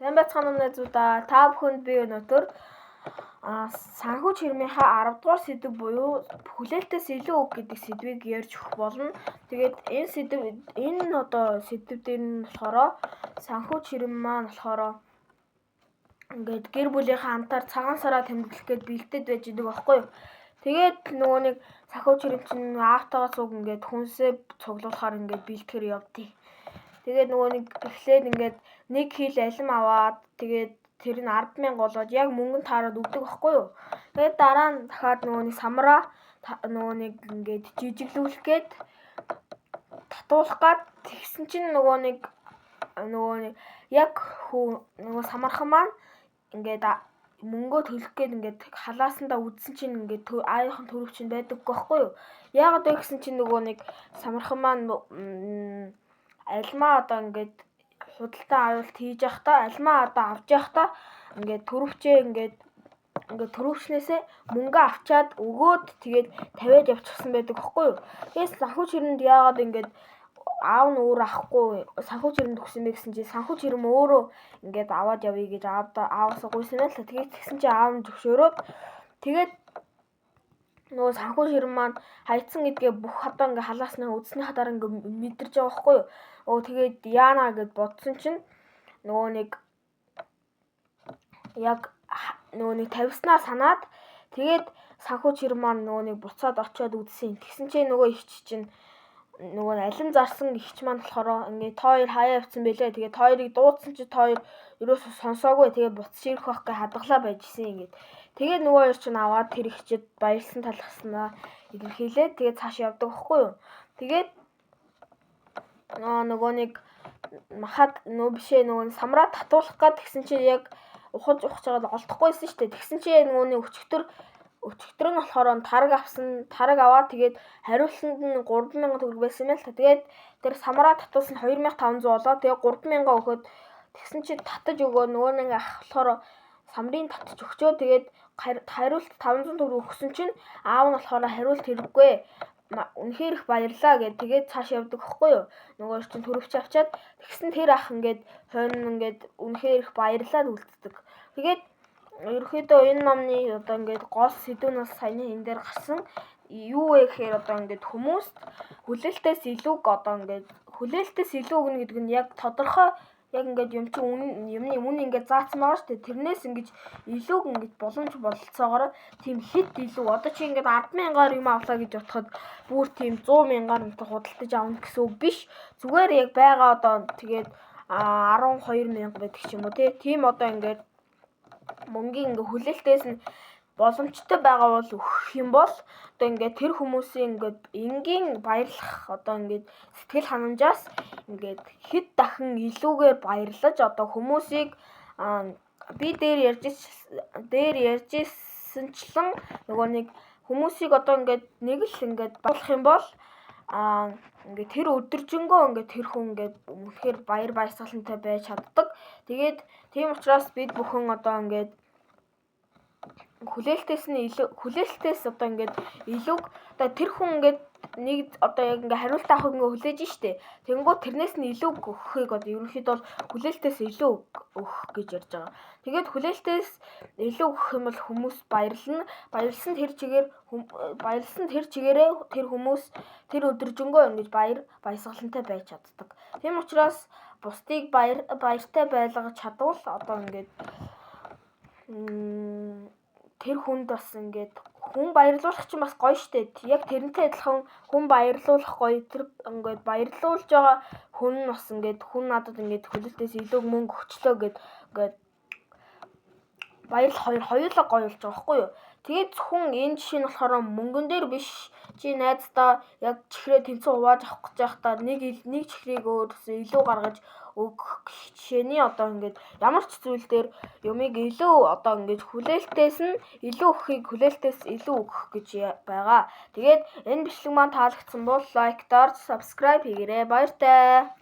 Сайн байцгаана уу найзуудаа. Та бүхэнд би өнөөдөр санхүү чирмийнхаа 10 дугаар сэдв буюу хүлээлтээс илүү үг гэдэг сэдвийг ярьж өгөх болно. Тэгээд энэ сэдв дээр нь болохоор санхүү чирм маань болохоор ингээд гэр бүлийнхээ хамтаар цагаан сараа тэмдэглэх гээд бэлдээд байж идэг байхгүй юу. Тэгээд нөгөө нэг санхүү чирм чинь аавтайгаа цуг ингээд хүнсээ цуглуулахаар ингээд бэлтгэр явдгийг. Тэгээд нөгөө нэг эхлээд ингээд нэг хил алим аваад тэгээд тэр нь 10,000 болоод яг мөнгөнд таараад өгдөг байхгүй юу. Тэгээд дараа нь дахиад нөгөө нэг самраа нөгөө нэг ингээд жижиглүүлэх гээд татуулах гад тэгсэн чинь нөгөө нэг яг нөгөө самархан маань ингээд мөнгөө төлөх гээд ингээд халаасандаа үдсэн чинь ингээд аавынхан төрөв чинь байдаг байхгүй юу. Яагаад вэ гэсэн чинь нөгөө нэг самархан маань альмаа одоо ингээд худалдаа авалт хийж явахдаа альмаа одоо авч явахдаа ингээд төрөвчээ ингээд төрөвчнээсээ мөнгө авчаад өгөөд тэгээд тавиад явчихсан байдаг байхгүй юу. Тэгээс санхүү чирмэнд яагаад ингээд аав нь өөр авахгүй санхүү чирмэнд өгсөн бэ гэсэн чинь санхүү чирм өөрөө ингээд аваад явъя гэж ааваасаа гуйсан байл та. Тэгээд тэгсэн чинь аав нь зөвшөөрөөд тэгээд нөгөө санхүү чирм маань хайцсан гэдгээ бүх одоо ингээ халааснаа үдснийхаа дараа ингээ мэдэрч байгаа байхгүй юу. Тэгээд яана гэд бодсон чинь нөгөө нэг яг нөгөө нэг тавьснаа санаад тэгээд санхүү чирм маань нөгөө нэг буцаад очиод үдсэн. Тэгсэн чинь нөгөө ихч чинь нөгөө алим зарсан ихч маань болохоор ингээ тоо хоёр хаяа явцсан байлээ. Тэгээд тоо хоёрыг дуудсан чи тоо хоёр ерөөсөө сонсоогүй. Тэгээд буцаж ирэх байх гэ хадгалаа байжсэн ингээд. Тэгээд нөгөө хоёр чинь аваад тэр ихчэд баярлсан талхаснаа илэрхийлээ. Тэгээд цааш явдаг байхгүй юу. Тэгээд нөгөө нэг махад нөгөө самраа татуулах гад тэгсэн чи яг ухаж жагаад олдохгүйсэн шүү дээ. Тэгсэн чи нөгөө нэг өчигдөр нь болохоор тараг авсан. Тараг аваад тэгээд хариулсанд нь 3,000 төгрөг байсан юм л та. Тэгээд тэр самраа татуулсан 2,500 болоо. Тэгээд 3,000 өгөхөд тэгсэн чи татаж өгөө нөгөө нэг ах болохоор самрын татаж өгчөө. Тэгээд хариулт 500 төгрөг өгсөн чинь аав нь болохоор хариулт хэрэггүй. Үнэхээр их баярлаа гэд тэгээд цааш явдаг байхгүй юу. Нөгөө чинь төрөвч авчаад тэгсэн тэр ах ингээд хойно ингээд үнэхээр их баярлаад үлддэг. Тэгээд ерөөхдөө энэ номны одоо ингээд гол сэдвүүнээс саяны энэ дээр гарсан юу вэ гэхээр одоо ингээд хүмүүст хүлээлтээс илүү өгнө гэдэг нь яг тодорхой яг ингээд юм чинь юмны үнэ ингээд заасан байгаа шүү дээ. Тэрнээс ингээд илүү ингээд боломж бололцоогоор тийм хэд илүү одоо чи ингээд 10,000-аар юм авлаа гэж бодоход бүр тийм 100,000-аар худалдаж авна гэсэн үг биш. Зүгээр яг байгаа одоо тэгээд 12,000 байдаг ч юм уу тийм одоо ингээд мөнгөний ингээд хүлээлтээс нь боломжтой байгаа бол өгөх юм бол одоо ингээд тэр хүмүүсийн ингээд энгийн баярлах одоо ингээд сэтгэл ханамжаас ингээд хэд дахин илүүгээр баярлаж одоо хүмүүсийг би дээр ярьжсэнчлэн нөгөө нэг хүмүүсийг одоо ингээд нэг л ингээд болох юм бол ингээд тэр өдөржингөө ингээд тэр хүн ингээд үнэхээр баяр баясгалантай байж чаддаг. Тэгээд тийм учраас бид бүхэн одоо ингээд хүлээлтээс одоо ингээд илүү одоо тэр хүн ингээд нэг одоо яг ингээд хариулт авах ингээд хүлээж штэ. Тэнгүү тэрнээс нь илүү өгөхийг одоо ерөнхийдөө хүлээлтээс илүү өгөх гэж ярьж байгаа. Тэгээд хүлээлтээс илүү өгөх юм бол хүмүүс баярлна. Баярлсан тэр чигээрээ тэр хүмүүс тэр өдөржингөө ингэж баяр баясгалантай байж чаддаг. Тийм учраас бусдыг баяртай байлгаж чадвал одоо ингээд тэр хүнд бас ингээд хүн баярлуулах чинь бас гоё штэ. Яг тэрнтэй адилхан хүн баярлуулах гоё. Тэр ингээд баярлуулж байгаа хүн нь бас ингээд хүн надад ингээд хүлээлтээс илүү мөнгө өгчлөө гэд ингээд баярлал хоёулаа гоё болж байгаа байхгүй юу. Тэгээд зөвхөн энэ жишээ нь болохоор мөнгөн дээр биш. Чи найздаа яг чихрээ тэнцэн хувааж авах гэж байхдаа нэг чихрийг өөрөөсөө илүү гаргаж өгөх жишээний одоо ингээд ямар ч зүйл дээр юмыг илүү одоо ингээд хүлээлтээс нь илүү өгөхийг хүлээлтээс илүү өгөх гэж байгаа. Тэгээд энэ бичлэг маань таалагдсан бол лайк, доор, subscribe хийгээрэй. Баяртай.